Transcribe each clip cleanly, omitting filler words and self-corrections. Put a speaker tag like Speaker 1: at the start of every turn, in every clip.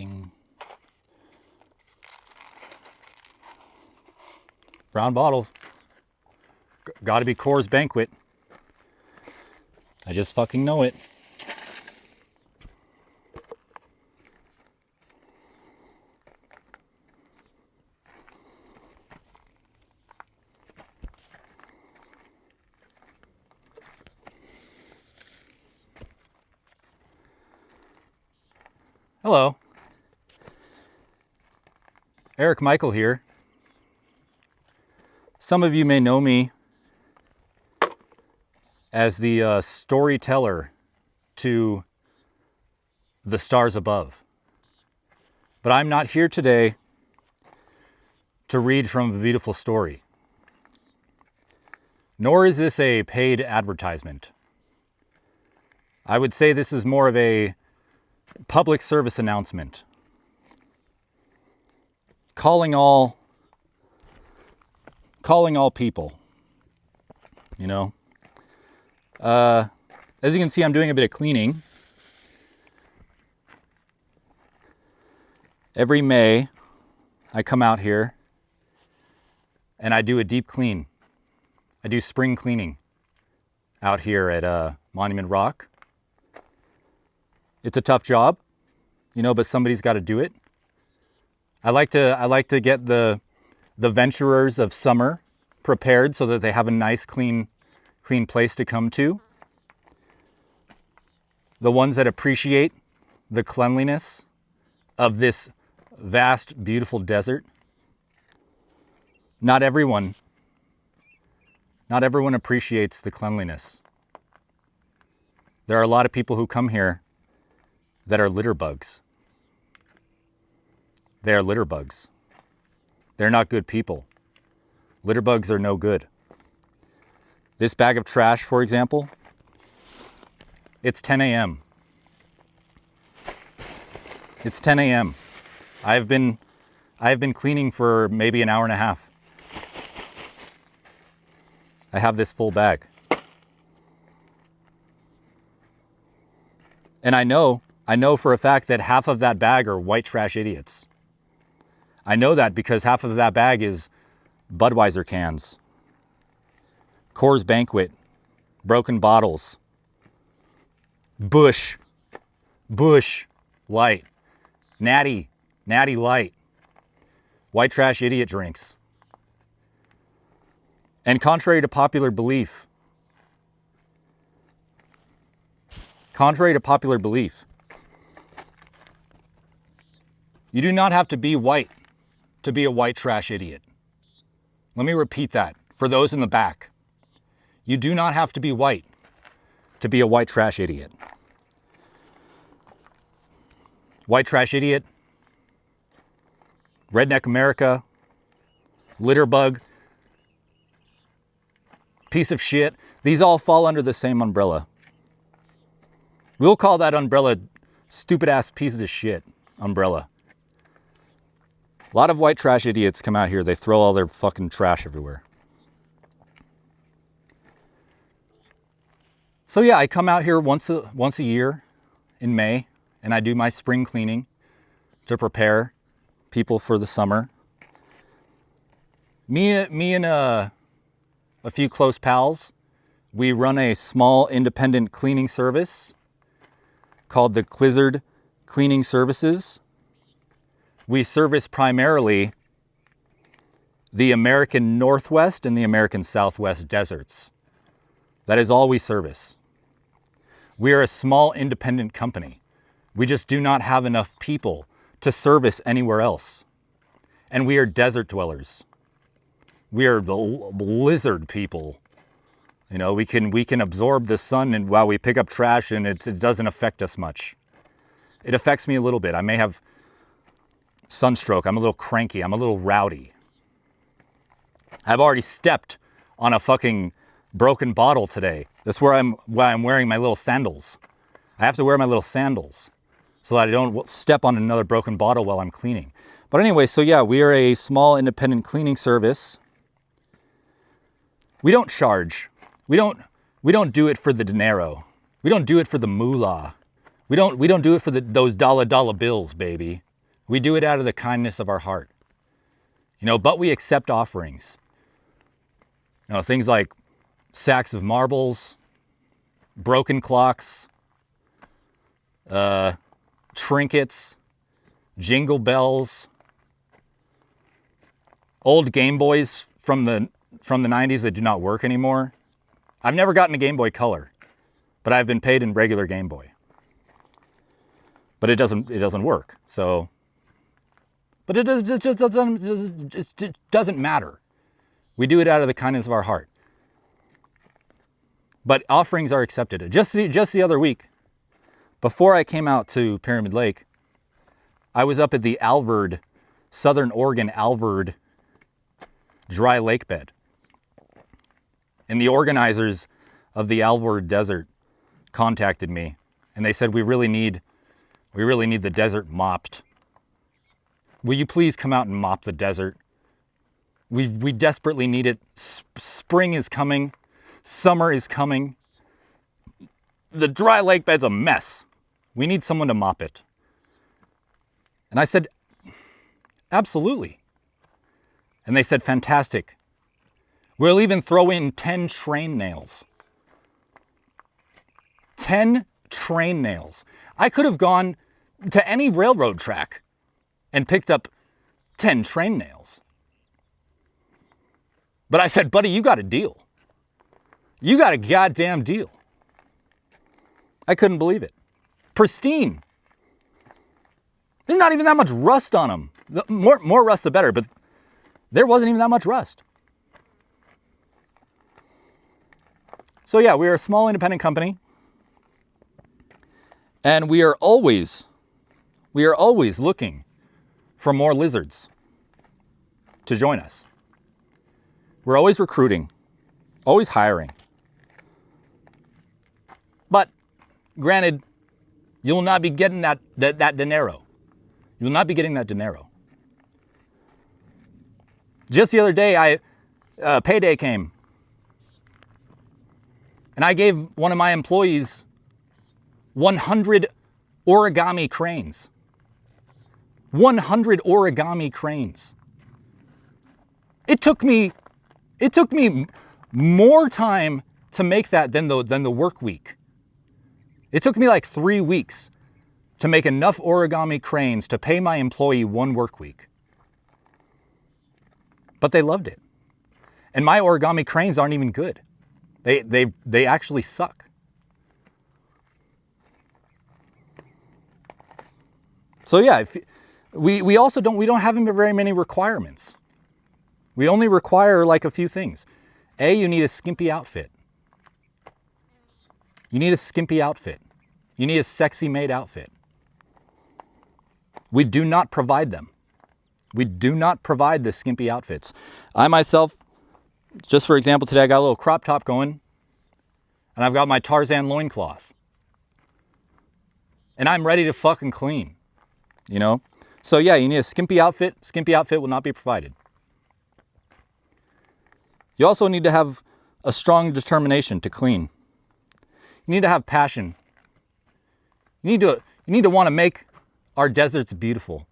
Speaker 1: fucking brown bottle. Gotta be Coors Banquet. I just fucking know it. Hello. Eric Michael here. Some of you may know me as the storyteller to the stars above. But I'm not here today to read from a beautiful story. Nor is this a paid advertisement. I would say this is more of a public service announcement. Calling all people, you know. As you can see, I'm doing a bit of cleaning. Every May, I come out here and I do a deep clean. I do spring cleaning out here at Monument Rock. It's a tough job, you know, but somebody's got to do it. I like to get the venturers of summer prepared so that they have a nice clean place to come to. The ones that appreciate the cleanliness of this vast, beautiful desert. Not everyone appreciates the cleanliness. There are a lot of people who come here that are litterbugs. They are litterbugs. They're not good people. Litterbugs are no good. This bag of trash, for example, it's 10 a.m. It's 10 a.m. I've been cleaning for maybe an hour and a half. I have this full bag. And I know for a fact that half of that bag are white trash idiots. I know that because half of that bag is Budweiser cans, Coors Banquet, broken bottles, Bush Light, Natty Light, white trash idiot drinks. And contrary to popular belief, you do not have to be white to be a white trash idiot. Let me repeat that for those in the back. You do not have to be white to be a white trash idiot. White trash idiot, redneck America, litterbug, piece of shit. These all fall under the same umbrella. We'll call that umbrella stupid ass pieces of shit umbrella. A lot of white trash idiots come out here. They throw all their fucking trash everywhere. So yeah, I come out here once a year in May, and I do my spring cleaning to prepare people for the summer. Me and a few close pals, we run a small independent cleaning service called the Klizzard Cleaning Services. We service primarily the American Northwest and the American Southwest deserts. That is all we service. We are a small independent company. We just do not have enough people to service anywhere else. And we are desert dwellers. We are the lizard people. You know, we can absorb the sun and while we pick up trash, and it doesn't affect us much. It affects me a little bit. I may have sunstroke. I'm a little cranky. I'm a little rowdy. I've already stepped on a fucking broken bottle today. That's why I'm wearing my little sandals. I have to wear my little sandals so that I don't step on another broken bottle while I'm cleaning. But anyway, so yeah, we are a small independent cleaning service. We don't charge. We don't do it for the dinero. We don't do it for the moolah. We don't do it for those dollar bills, baby. We do it out of the kindness of our heart. You know, but we accept offerings. You know, things like sacks of marbles, broken clocks, trinkets, jingle bells, old Game Boys from the 90s that do not work anymore. I've never gotten a Game Boy Color, but I've been paid in regular Game Boy. But it doesn't work. So, but it doesn't matter. We do it out of the kindness of our heart. But offerings are accepted. Just the other week, before I came out to Pyramid Lake, I was up at the Alvord, Southern Oregon Alvord dry lake bed. And the organizers of the Alvord Desert contacted me, and they said, we really need the desert mopped. Will you please come out and mop the desert? We desperately need it. Spring is coming. Summer is coming. The dry lake bed's a mess. We need someone to mop it. And I said, absolutely. And they said, fantastic. We'll even throw in 10 train nails. 10 train nails. I could have gone to any railroad track and picked up 10 train nails. But I said, buddy, you got a deal. You got a goddamn deal. I couldn't believe it. Pristine. There's not even that much rust on them. The more rust, the better, but there wasn't even that much rust. So yeah, we are a small independent company. And we are always looking for more lizards to join us. We're always recruiting, always hiring. But granted, you will not be getting that dinero. You will not be getting that dinero. Just the other day, payday came. And I gave one of my employees 100 origami cranes. 100 origami cranes. It took me more time to make that than the work week. It took me like 3 weeks to make enough origami cranes to pay my employee 1 work week. But they loved it. And my origami cranes aren't even good. They actually suck. So yeah, we also don't have very many requirements. We only require like a few things. A, you need a skimpy outfit. You need a skimpy outfit. You need a sexy made outfit. We do not provide them. We do not provide the skimpy outfits. I myself, just for example, today I got a little crop top going, and I've got my Tarzan loincloth. And I'm ready to fucking clean, you know? So yeah, you need a skimpy outfit. Skimpy outfit will not be provided. You also need to have a strong determination to clean. You need to have passion. You need to want to make our deserts beautiful.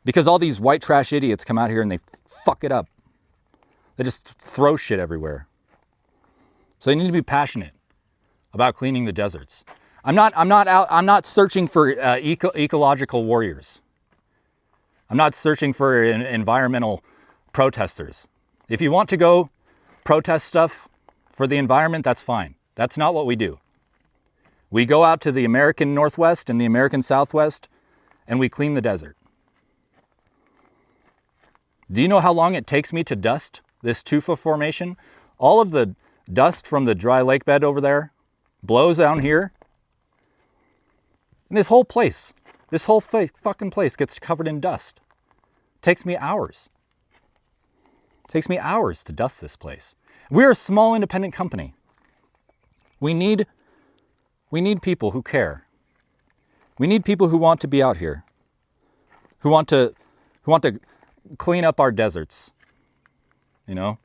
Speaker 1: Because all these white trash idiots come out here and they fuck it up. They just throw shit everywhere. So you need to be passionate about cleaning the deserts. I'm not searching for ecological warriors. I'm not searching for environmental protesters. If you want to go protest stuff for the environment, that's fine. That's not what we do. We go out to the American Northwest and the American Southwest and we clean the desert. Do you know how long it takes me to dust this tufa formation? All of the dust from the dry lake bed over there blows down here. And this whole fucking place gets covered in dust. Takes me hours. Takes me hours to dust this place. We're a small independent company. We need people who care. We need people who want to be out here. Who want to clean up our deserts. You know?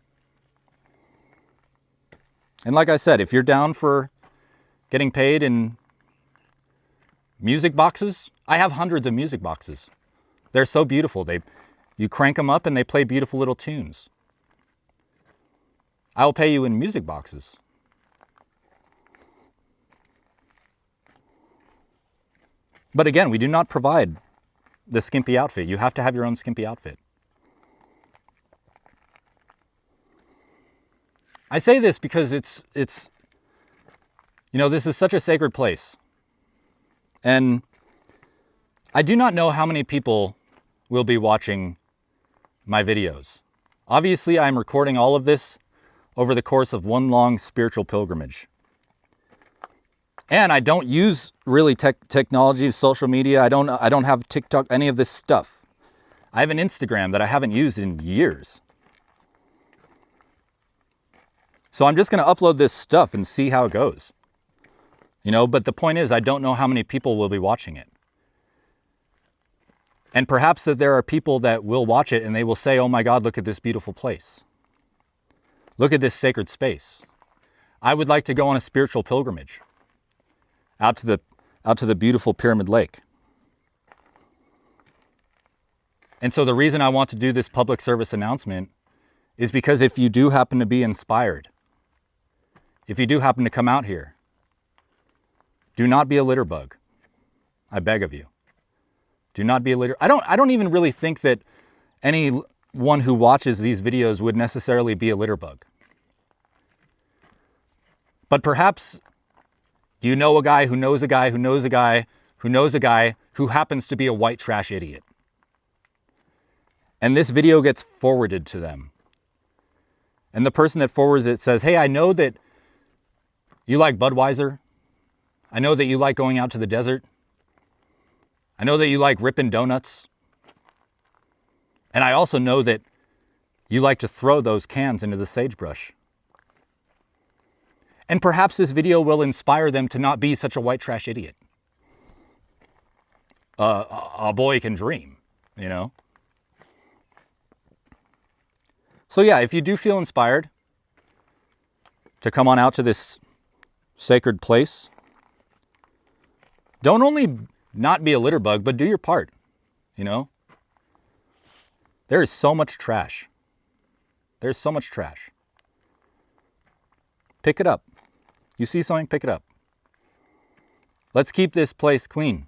Speaker 1: And like I said, if you're down for getting paid in Music boxes. I have hundreds of music boxes. They're so beautiful. You crank them up and they play beautiful little tunes. I will pay you in music boxes. But again, we do not provide the skimpy outfit. You have to have your own skimpy outfit. I say this because it's you know, this is such a sacred place. And I do not know how many people will be watching my videos. Obviously, I'm recording all of this over the course of one long spiritual pilgrimage. And I don't use really technology, social media. I don't have TikTok, any of this stuff. I have an Instagram that I haven't used in years. So I'm just going to upload this stuff and see how it goes. You know, but the point is, I don't know how many people will be watching it. And perhaps that there are people that will watch it and they will say, oh my God, look at this beautiful place. Look at this sacred space. I would like to go on a spiritual pilgrimage out to the beautiful Pyramid Lake. And so the reason I want to do this public service announcement is because if you do happen to be inspired, if you do happen to come out here, do not be a litterbug. I beg of you. Do not be a litter. I don't even really think that anyone who watches these videos would necessarily be a litterbug. But perhaps you know a guy who knows a guy who knows a guy who knows a guy who happens to be a white trash idiot. And this video gets forwarded to them. And the person that forwards it says, hey, I know that you like Budweiser. I know that you like going out to the desert. I know that you like ripping donuts. And I also know that you like to throw those cans into the sagebrush. And perhaps this video will inspire them to not be such a white trash idiot. A boy can dream, you know? So yeah, if you do feel inspired to come on out to this sacred place, don't only not be a litterbug, but do your part, you know? There is so much trash. There's so much trash. Pick it up. You see something, pick it up. Let's keep this place clean.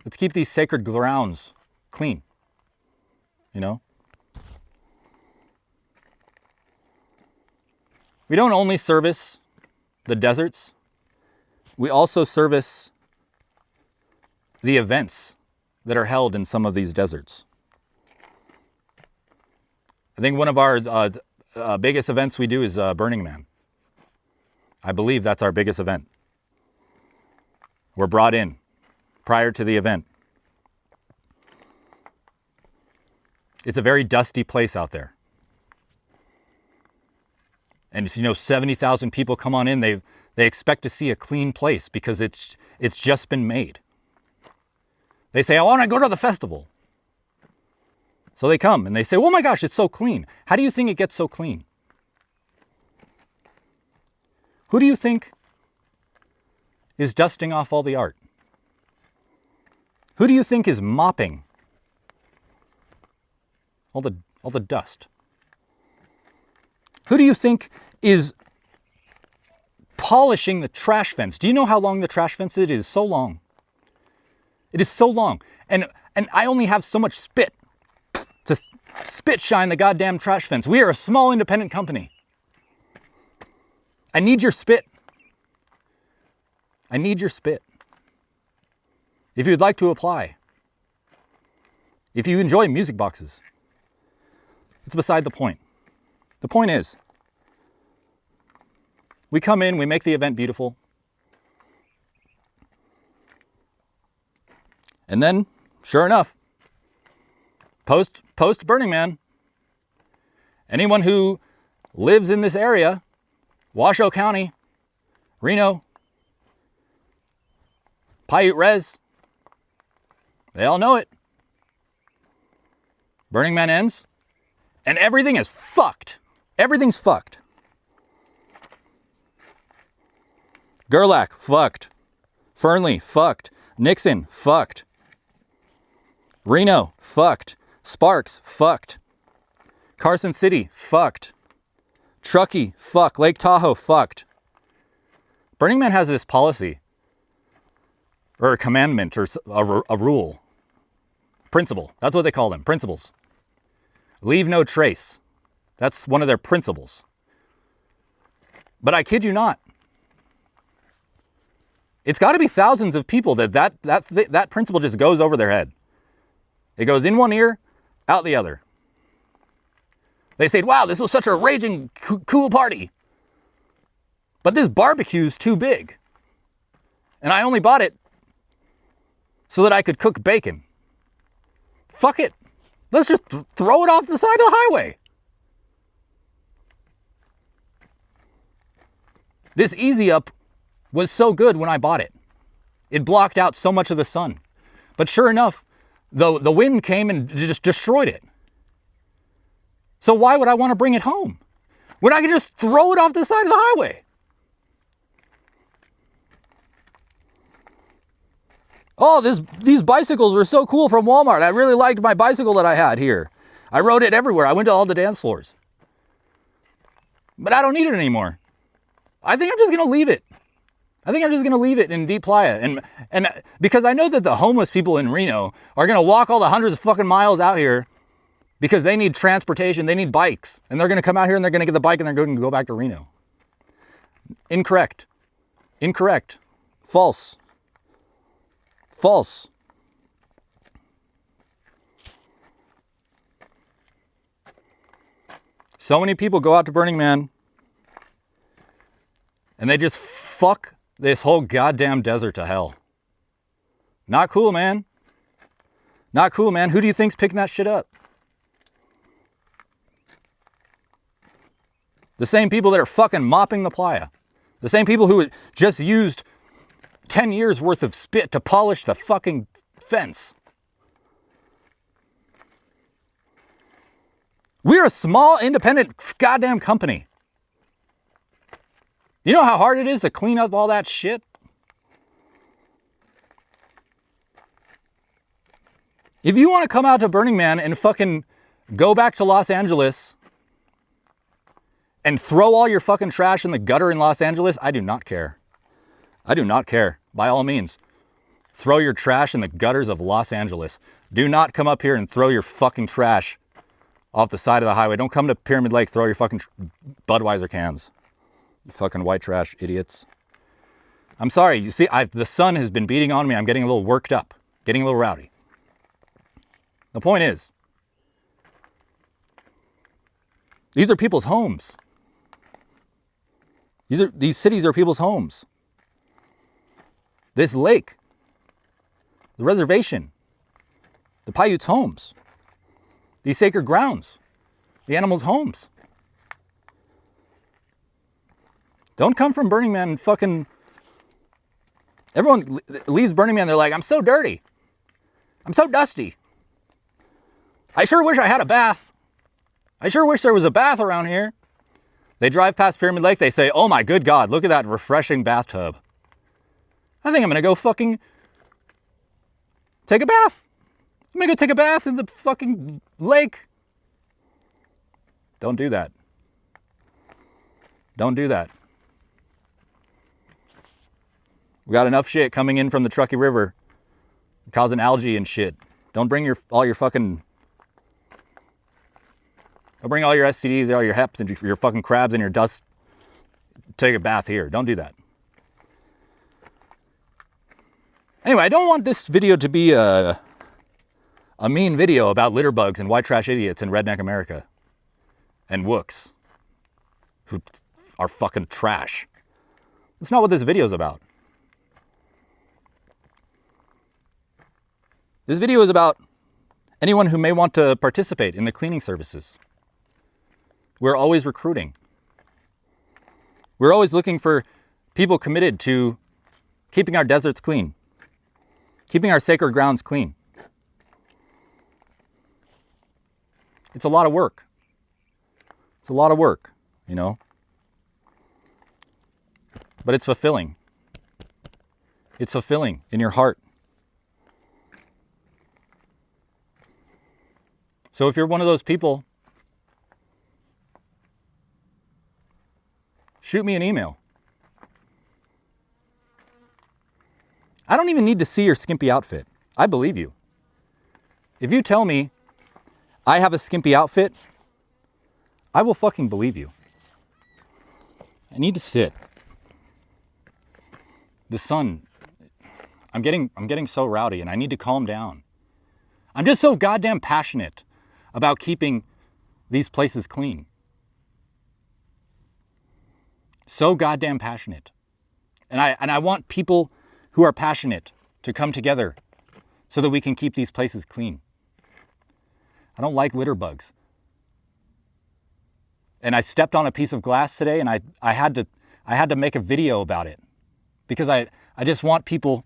Speaker 1: Let's keep these sacred grounds clean, you know? We don't only service the deserts, we also service the events that are held in some of these deserts. I think one of our biggest events we do is Burning Man. I believe that's our biggest event. We're brought in prior to the event. It's a very dusty place out there. And you know, 70,000 people come on in, they expect to see a clean place because it's just been made. They say, I want to go to the festival. So they come and they say, oh my gosh, it's so clean. How do you think it gets so clean? Who do you think is dusting off all the art? Who do you think is mopping all the dust? Who do you think is polishing the trash fence? Do you know how long the trash fence is? It is so long. It is so long. And I only have so much spit to spit shine the goddamn trash fence. We are a small independent company. I need your spit. I need your spit. If you'd like to apply. If you enjoy music boxes. It's beside the point. The point is, we come in, we make the event beautiful. And then, sure enough, post Burning Man, anyone who lives in this area, Washoe County, Reno, Paiute Res, they all know it. Burning Man ends, and everything is fucked. Everything's fucked. Gerlach, fucked. Fernley, fucked. Nixon, fucked. Reno, fucked. Sparks, fucked. Carson City, fucked. Truckee, fuck. Lake Tahoe, fucked. Burning Man has this policy, or a commandment, or a rule. Principle. That's what they call them, principles. Leave no trace. That's one of their principles. But I kid you not. It's got to be thousands of people that principle just goes over their head. It goes in one ear, out the other. They say, wow, this was such a raging cool party. But this barbecue's too big. And I only bought it so that I could cook bacon. Fuck it. Let's just throw it off the side of the highway. This Easy Up was so good when I bought it. It blocked out so much of the sun. But sure enough, the wind came and just destroyed it. So why would I want to bring it home when I could just throw it off the side of the highway? Oh, these bicycles were so cool from Walmart. I really liked my bicycle that I had here. I rode it everywhere. I went to all the dance floors. But I don't need it anymore. I think I'm just going to leave it. I think I'm just going to leave it in Deep Playa. And because I know that the homeless people in Reno are going to walk all the hundreds of fucking miles out here because they need transportation, they need bikes. And they're going to come out here and they're going to get the bike and they're going to go back to Reno. Incorrect. Incorrect. False. False. So many people go out to Burning Man and they just fuck this whole goddamn desert to hell. Not cool, man. Not cool, man. Who do you think's picking that shit up? The same people that are fucking mopping the playa. The same people who just used 10 years worth of spit to polish the fucking fence. We're a small, independent goddamn company. You know how hard it is to clean up all that shit? If you want to come out to Burning Man and fucking go back to Los Angeles and throw all your fucking trash in the gutter in Los Angeles, I do not care. I do not care. By all means, throw your trash in the gutters of Los Angeles. Do not come up here and throw your fucking trash off the side of the highway. Don't come to Pyramid Lake, throw your fucking Budweiser cans. You fucking white trash idiots. I'm sorry, you see, the sun has been beating on me. I'm getting a little worked up, getting a little rowdy. The point is, these are people's homes. These cities are people's homes. This lake, the reservation, the Paiutes' homes, these sacred grounds, the animals' homes. Don't come from Burning Man and fucking... Everyone leaves Burning Man, they're like, I'm so dirty. I'm so dusty. I sure wish I had a bath. I sure wish there was a bath around here. They drive past Pyramid Lake, they say, oh my good God, look at that refreshing bathtub. I think I'm gonna go fucking take a bath. I'm gonna go take a bath in the fucking lake. Don't do that. Don't do that. We got enough shit coming in from the Truckee River causing algae and shit. Don't bring all your fucking... Don't bring all your STDs, all your HEPs, and your fucking crabs and your dust. Take a bath here. Don't do that. Anyway, I don't want this video to be a mean video about litterbugs and white trash idiots in redneck America. And wooks. Who are fucking trash. That's not what this video is about. This video is about anyone who may want to participate in the cleaning services. We're always recruiting. We're always looking for people committed to keeping our deserts clean, keeping our sacred grounds clean. It's a lot of work. It's a lot of work, you know, but it's fulfilling. It's fulfilling in your heart. So if you're one of those people, shoot me an email. I don't even need to see your skimpy outfit. I believe you. If you tell me I have a skimpy outfit, I will fucking believe you. I need to sit. The sun, I'm getting so rowdy and I need to calm down. I'm just so goddamn passionate about keeping these places clean. So goddamn passionate. And I want people who are passionate to come together so that we can keep these places clean. I don't like litterbugs. And I stepped on a piece of glass today and I had to make a video about it because I just want people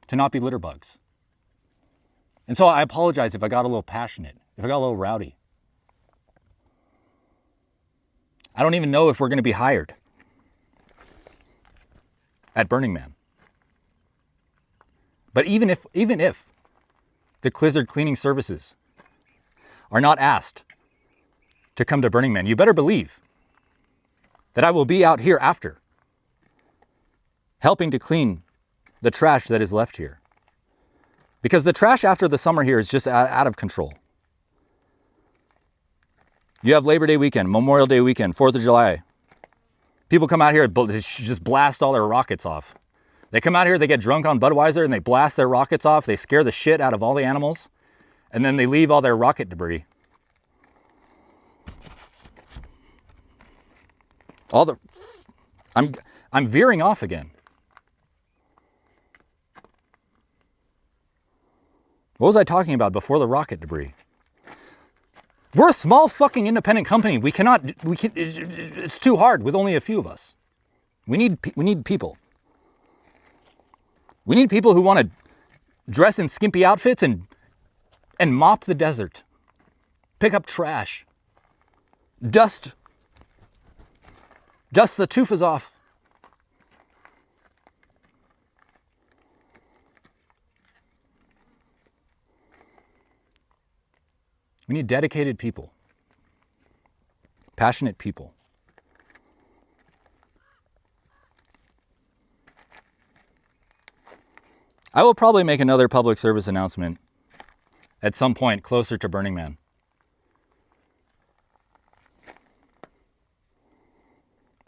Speaker 1: to not be litterbugs. And so I apologize if I got a little passionate, if I got a little rowdy. I don't even know if we're going to be hired at Burning Man. But even if the Klizzard cleaning services are not asked to come to Burning Man, you better believe that I will be out here after, helping to clean the trash that is left here. Because the trash after the summer here is just out of control. You have Labor Day weekend, Memorial Day weekend, 4th of July. People come out here and just blast all their rockets off. They come out here, they get drunk on Budweiser and they blast their rockets off. They scare the shit out of all the animals. And then they leave all their rocket debris. I'm veering off again. What was I talking about before the rocket debris? We're a small fucking independent company. It's too hard with only a few of us. We need people. We need people who want to dress in skimpy outfits and mop the desert. Pick up trash. Dust the tufas off. We need dedicated people, passionate people. I will probably make another public service announcement at some point closer to Burning Man.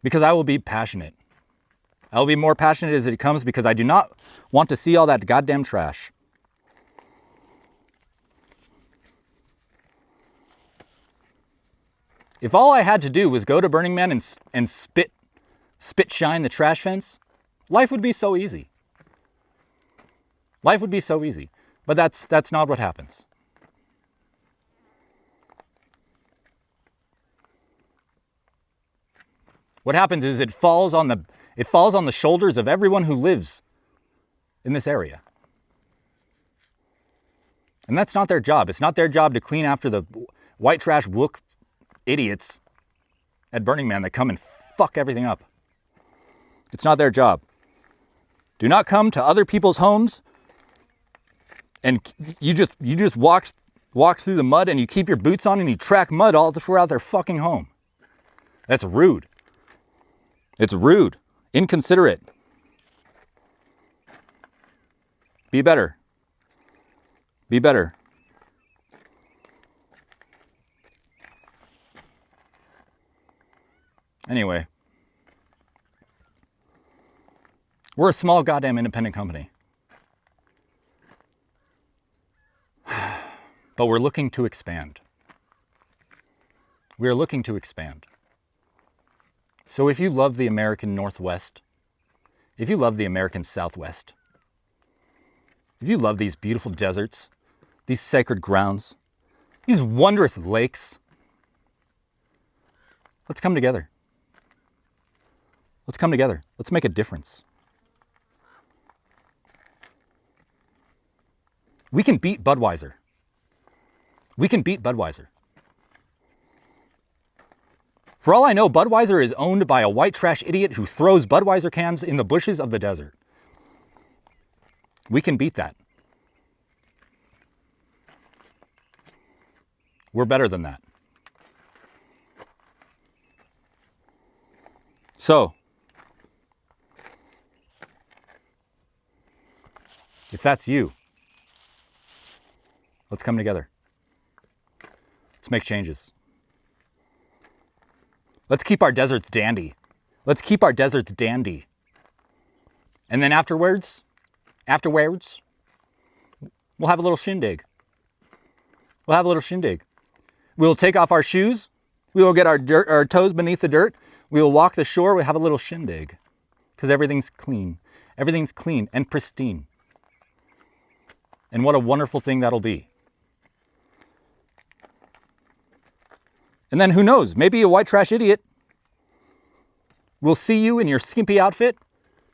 Speaker 1: Because I will be passionate. I will be more passionate as it comes because I do not want to see all that goddamn trash. If all I had to do was go to Burning Man and spit shine the trash fence, life would be so easy. Life would be so easy. But that's not what happens. What happens is it falls on the shoulders of everyone who lives in this area. And that's not their job. It's not their job to clean after the white trash wook idiots at Burning Man that come and fuck everything up. It's not their job. Do not come to other people's homes and you just walk through the mud and you keep your boots on and you track mud all throughout their fucking home. That's rude. It's rude. Inconsiderate. Be better. Be better. Anyway, we're a small goddamn independent company. But we're looking to expand. We are looking to expand. So if you love the American Northwest, if you love the American Southwest, if you love these beautiful deserts, these sacred grounds, these wondrous lakes, let's come together. Let's come together. Let's make a difference. We can beat Budweiser. We can beat Budweiser. For all I know, Budweiser is owned by a white trash idiot who throws Budweiser cans in the bushes of the desert. We can beat that. We're better than that. So, if that's you, let's come together. Let's make changes. Let's keep our deserts dandy. Let's keep our deserts dandy. And then afterwards, we'll have a little shindig. We'll have a little shindig. We'll take off our shoes. We will get our toes beneath the dirt. We will walk the shore. We'll have a little shindig. Because everything's clean. Everything's clean and pristine. And what a wonderful thing that'll be. And then who knows, maybe a white trash idiot will see you in your skimpy outfit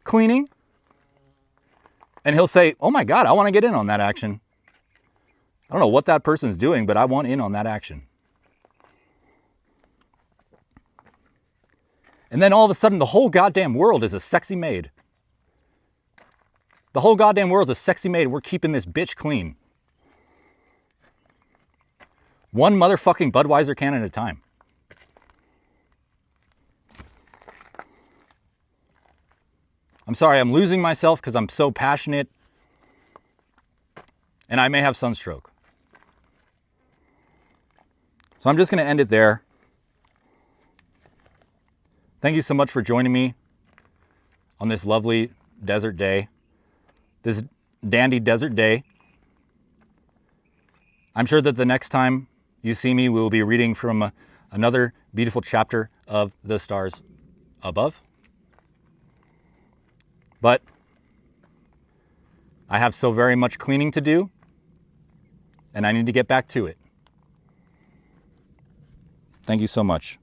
Speaker 1: cleaning. And he'll say, oh my God, I want to get in on that action. I don't know what that person's doing, but I want in on that action. And then all of a sudden, the whole goddamn world is a sexy maid. The whole goddamn world's a sexy maid. We're keeping this bitch clean. One motherfucking Budweiser can at a time. I'm sorry, I'm losing myself because I'm so passionate. And I may have sunstroke. So I'm just going to end it there. Thank you so much for joining me on this lovely desert day. This dandy desert day. I'm sure that the next time you see me, we will be reading from another beautiful chapter of The Stars Above. But I have so very much cleaning to do, and I need to get back to it. Thank you so much.